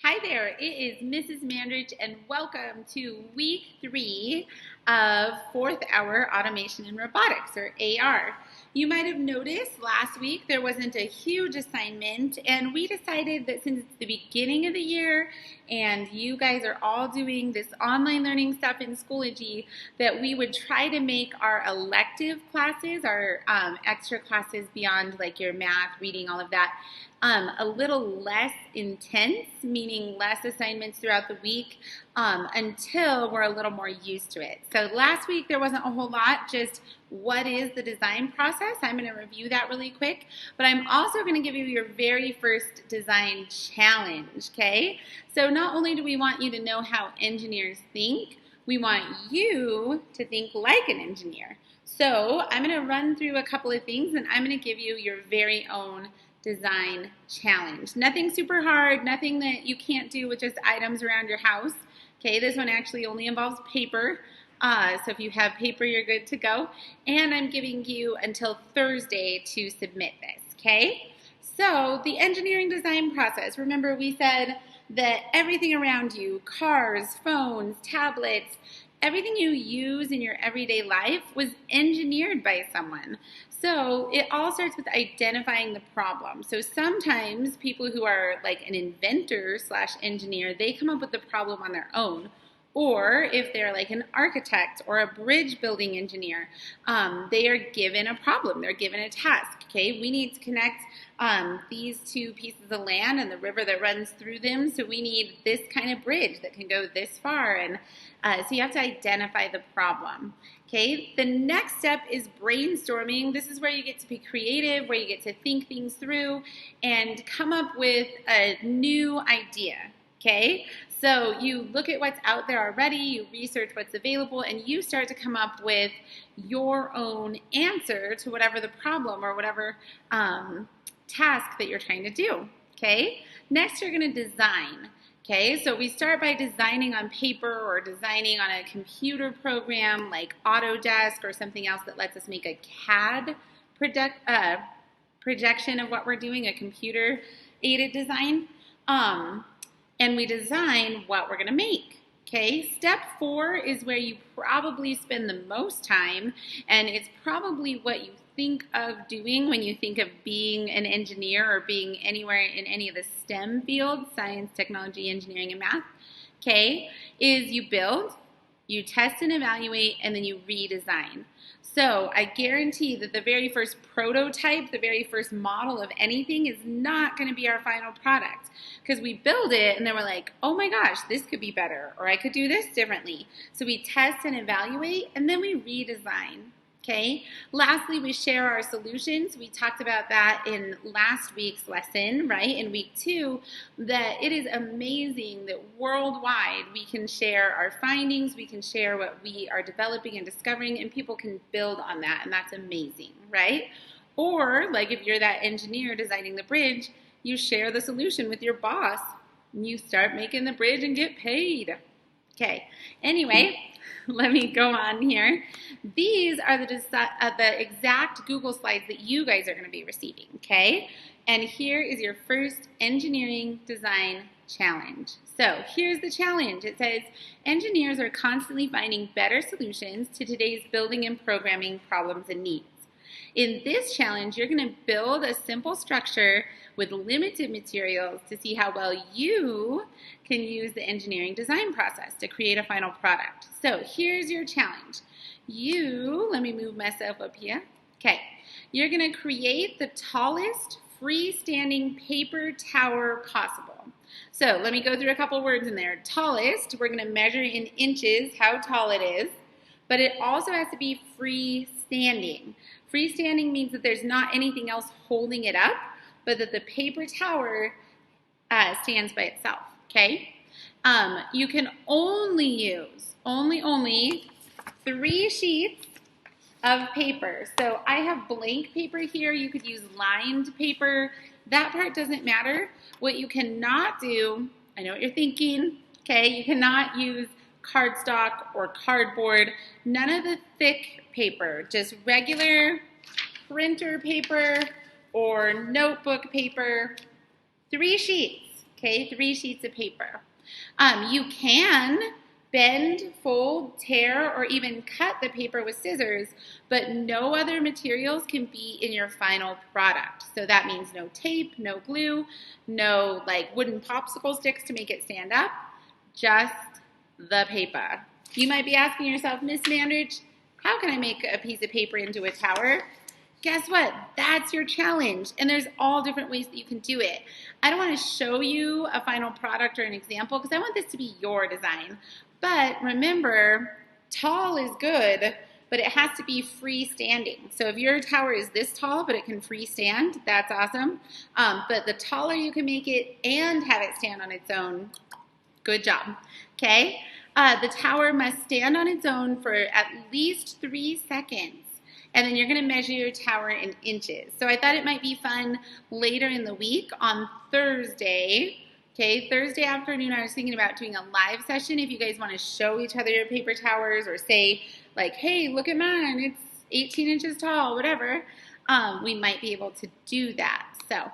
Hi there, it is Mrs. Mandridge and welcome to week 3 of 4th Hour Automation and Robotics, or AR. You might have noticed last week there wasn't a huge assignment, and we decided that since it's the beginning of the year and you guys are all doing this online learning stuff in Schoology, that we would try to make our elective classes, our extra classes beyond like your math, reading, all of that, a little less intense, meaning less assignments throughout the week until we're a little more used to it. So last week there wasn't a whole lot, just what is the design process. I'm going to review that really quick, but I'm also going to give you your very first design challenge, okay? So not only do we want you to know how engineers think, we want you to think like an engineer. So I'm going to run through a couple of things and I'm going to give you your very own design challenge. Nothing super hard, nothing that you can't do with just items around your house. Okay, this one actually only involves paper. So if you have paper, you're good to go. And I'm giving you until Thursday to submit this, okay? So the engineering design process, remember we said that everything around you, cars, phones, tablets, everything you use in your everyday life was engineered by someone. So it all starts with identifying the problem. So sometimes people who are like an inventor slash engineer, they come up with the problem on their own. Or if they're like an architect or a bridge building engineer, they are given a problem. They're given a task. Okay, we need to connect these two pieces of land and the river that runs through them. So we need this kind of bridge that can go this far. And so you have to identify the problem. Okay, the next step is brainstorming. This is where you get to be creative, where you get to think things through and come up with a new idea. Okay, so you look at what's out there already, you research what's available, and you start to come up with your own answer to whatever the problem or whatever task that you're trying to do. Okay, next you're going to design. Okay, so we start by designing on paper or designing on a computer program like Autodesk or something else that lets us make a CAD projection of what we're doing, a computer-aided design. And we design what we're going to make. Okay, step 4 is where you probably spend the most time, and it's probably what you think of doing when you think of being an engineer or being anywhere in any of the STEM fields, science, technology, engineering, and math, okay, is you build, you test and evaluate, and then you redesign. So I guarantee that the very first prototype, the very first model of anything is not going to be our final product because we build it and then we're like, oh my gosh, this could be better or I could do this differently. So we test and evaluate and then we redesign. Okay. Lastly, we share our solutions. We talked about that in last week's lesson, right? In week 2, that it is amazing that worldwide we can share our findings, we can share what we are developing and discovering, and people can build on that, and that's amazing, right? Or, like if you're that engineer designing the bridge, you share the solution with your boss, and you start making the bridge and get paid. Okay, anyway, let me go on here. These are the exact Google slides that you guys are going to be receiving, okay? And here is your first engineering design challenge. So here's the challenge. It says, engineers are constantly finding better solutions to today's building and programming problems and needs. In this challenge, you're going to build a simple structure with limited materials to see how well you can use the engineering design process to create a final product. So here's your challenge. Let me move myself up here. Okay, you're going to create the tallest freestanding paper tower possible. So let me go through a couple words in there. Tallest, we're going to measure in inches how tall it is, but it also has to be freestanding. Freestanding means that there's not anything else holding it up, but that the paper tower stands by itself, okay? You can only use, only 3 sheets of paper. So I have blank paper here. You could use lined paper. That part doesn't matter. What you cannot do, I know what you're thinking, okay? You cannot use cardstock or cardboard, none of the thick paper, just regular printer paper or notebook paper, 3 sheets, okay? 3 sheets of paper. You can bend, fold, tear, or even cut the paper with scissors, but no other materials can be in your final product. So that means no tape, no glue, no like wooden popsicle sticks to make it stand up, just the paper. You might be asking yourself, Miss Mandridge, how can I make a piece of paper into a tower? Guess what? That's your challenge. And there's all different ways that you can do it. I don't want to show you a final product or an example because I want this to be your design. But remember, tall is good, but it has to be freestanding. So if your tower is this tall, but it can freestand, that's awesome. But the taller you can make it and have it stand on its own, good job. Okay? The tower must stand on its own for at least 3 seconds. And then you're going to measure your tower in inches. So I thought it might be fun later in the week on Thursday. Okay, Thursday afternoon, I was thinking about doing a live session if you guys want to show each other your paper towers or say, like, hey, look at mine. It's 18 inches tall, whatever. We might be able to do that. So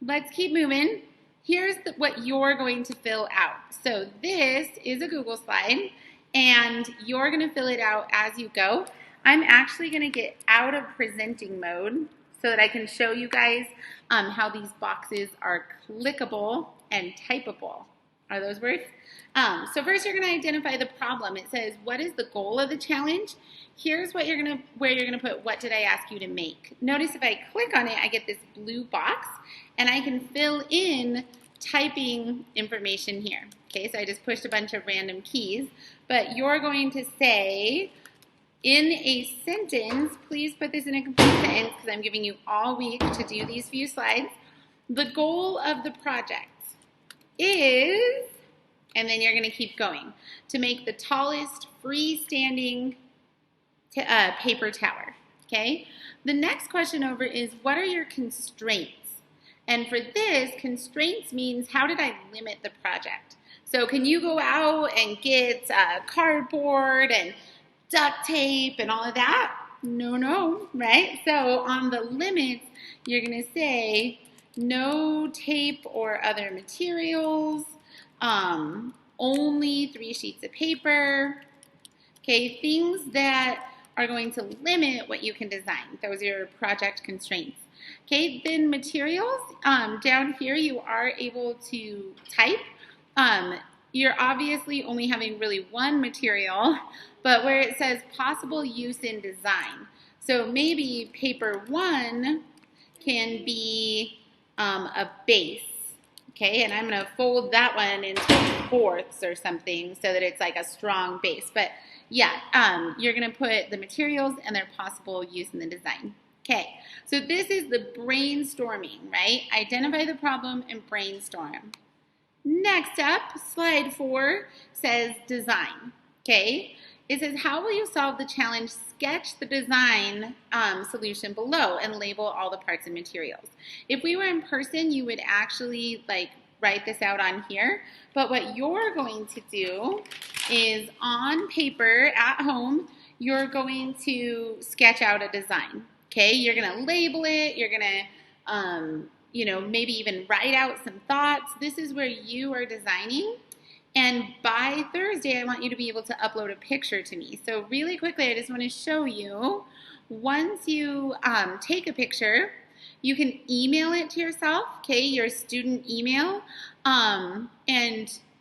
let's keep moving. Here's what you're going to fill out. So this is a Google slide, and you're going to fill it out as you go. I'm actually going to get out of presenting mode so that I can show you guys how these boxes are clickable and typable. Are those words? So first you're going to identify the problem. It says, what is the goal of the challenge? Here's what where you're going to put, what did I ask you to make? Notice if I click on it, I get this blue box, and I can fill in typing information here. Okay, so I just pushed a bunch of random keys, but you're going to say, in a sentence, please put this in a complete sentence because I'm giving you all week to do these few slides. The goal of the project is, and then you're going to keep going, to make the tallest freestanding paper tower. Okay? The next question over is, what are your constraints? And for this, constraints means, how did I limit the project? So can you go out and get cardboard and duct tape and all of that? No, right? So on the limits, you're going to say no tape or other materials, only 3 sheets of paper. Okay, things that are going to limit what you can design. Those are your project constraints. Okay, then materials, down here you are able to type. You're obviously only having really one material, but where it says possible use in design. So maybe paper 1 can be a base, okay? And I'm going to fold that one into fourths or something so that it's like a strong base. But yeah, you're going to put the materials and their possible use in the design. Okay, so this is the brainstorming, right? Identify the problem and brainstorm. Next up, slide 4 says design, okay? It says, how will you solve the challenge? Sketch the design solution below and label all the parts and materials. If we were in person, you would actually like write this out on here, but what you're going to do is on paper at home, you're going to sketch out a design, okay? You're gonna label it, you're gonna maybe even write out some thoughts. This is where you are designing. And by Thursday, I want you to be able to upload a picture to me. So really quickly, I just want to show you, once you take a picture, you can email it to yourself, okay, your student email, and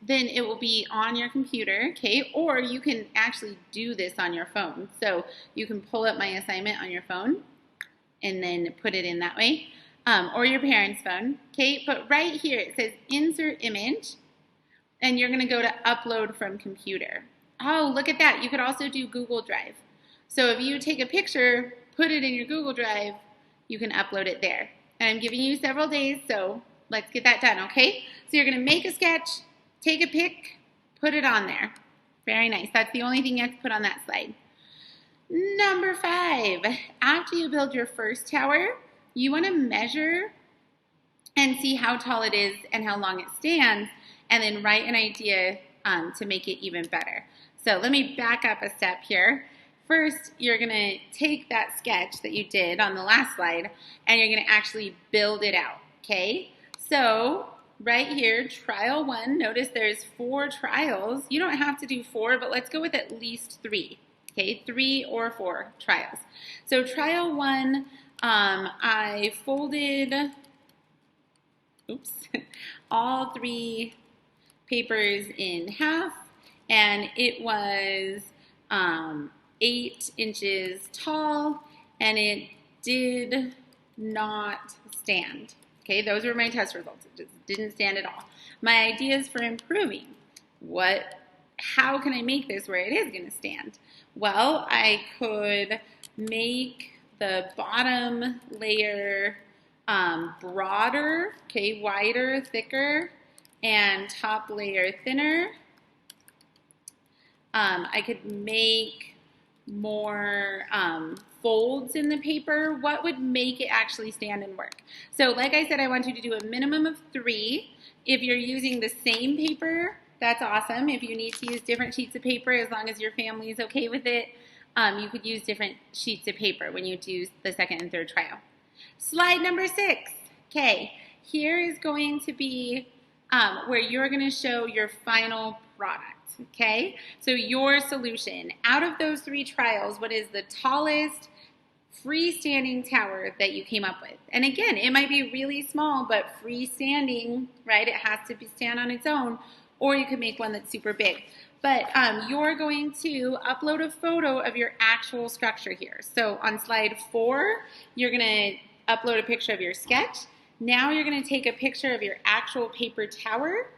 then it will be on your computer, okay, or you can actually do this on your phone. So you can pull up my assignment on your phone and then put it in that way. Or your parents' phone, okay? But right here it says insert image, and you're going to go to upload from computer. Oh, look at that. You could also do Google Drive. So if you take a picture, put it in your Google Drive, you can upload it there. And I'm giving you several days, so let's get that done, okay? So you're going to make a sketch, take a pic, put it on there. Very nice. That's the only thing you have to put on that slide. Number 5, after you build your first tower, you want to measure and see how tall it is and how long it stands, and then write an idea to make it even better. So let me back up a step here. First, you're going to take that sketch that you did on the last slide, and you're going to actually build it out, okay? So right here, trial 1. Notice there's 4 trials. You don't have to do 4, but let's go with at least 3. Okay, 3 or 4 trials. So trial 1, I folded, oops, all 3 papers in half, and it was 8 inches tall, and it did not stand. Okay, those were my test results. It just didn't stand at all. My ideas for improving. How can I make this where it is going to stand? Well, I could make the bottom layer broader, okay, wider, thicker, and top layer thinner. I could make more folds in the paper. What would make it actually stand and work? So like I said, I want you to do a minimum of 3. If you're using the same paper, that's awesome. If you need to use different sheets of paper, as long as your family is okay with it, you could use different sheets of paper when you do the second and third trial. Slide number 6. Okay, here is going to be where you're going to show your final product. Okay, so your solution. Out of those 3 trials, what is the tallest freestanding tower that you came up with? And again, it might be really small, but freestanding, right? It has to stand on its own, or you could make one that's super big. But you're going to upload a photo of your actual structure here. So on slide 4, you're going to upload a picture of your sketch. Now you're going to take a picture of your actual paper tower,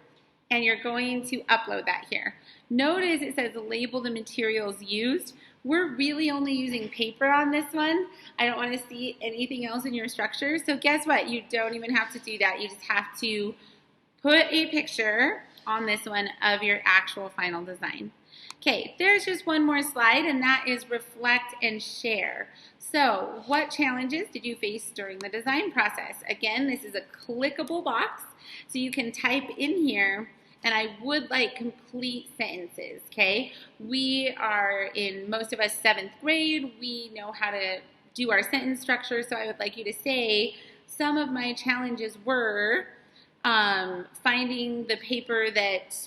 and you're going to upload that here. Notice it says label the materials used. We're really only using paper on this one. I don't want to see anything else in your structure. So guess what? You don't even have to do that. You just have to put a picture on this one of your actual final design. Okay, there's just one more slide, and that is reflect and share. So what challenges did you face during the design process? Again, this is a clickable box, so you can type in here, and I would like complete sentences, okay? We are in, most of us, 7th grade. We know how to do our sentence structure, so I would like you to say, some of my challenges were finding the paper that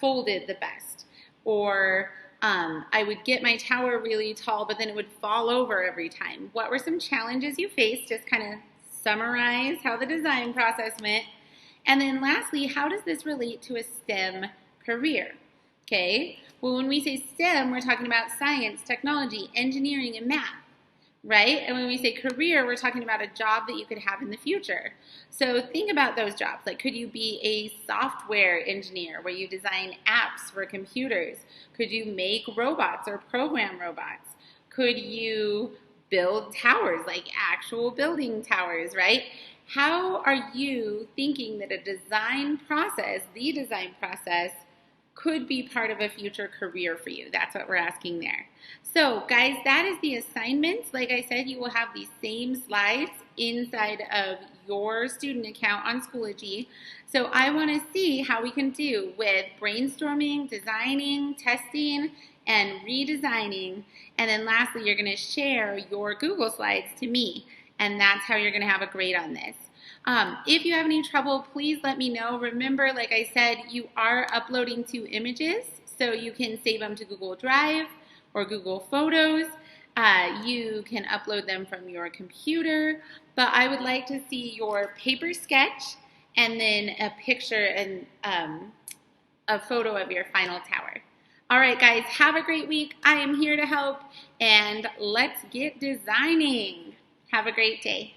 folded the best, or I would get my tower really tall, but then it would fall over every time. What were some challenges you faced? Just kind of summarize how the design process went. And then lastly, how does this relate to a STEM career? Okay, well, when we say STEM, we're talking about science, technology, engineering, and math, right? And when we say career, we're talking about a job that you could have in the future. So think about those jobs. Like, could you be a software engineer where you design apps for computers? Could you make robots or program robots? Could you build towers, like actual building towers, right? How are you thinking that a design process, the design process, could be part of a future career for you? That's what we're asking there. So guys, that is the assignment. Like I said, you will have these same slides inside of your student account on Schoology. So I want to see how we can do with brainstorming, designing, testing, and redesigning. And then lastly, you're going to share your Google Slides to me. And that's how you're going to have a grade on this. If you have any trouble, please let me know. Remember, like I said, you are uploading 2 images, so you can save them to Google Drive or Google Photos. You can upload them from your computer, but I would like to see your paper sketch and then a picture and a photo of your final tower. All right, guys, have a great week. I am here to help, and let's get designing. Have a great day.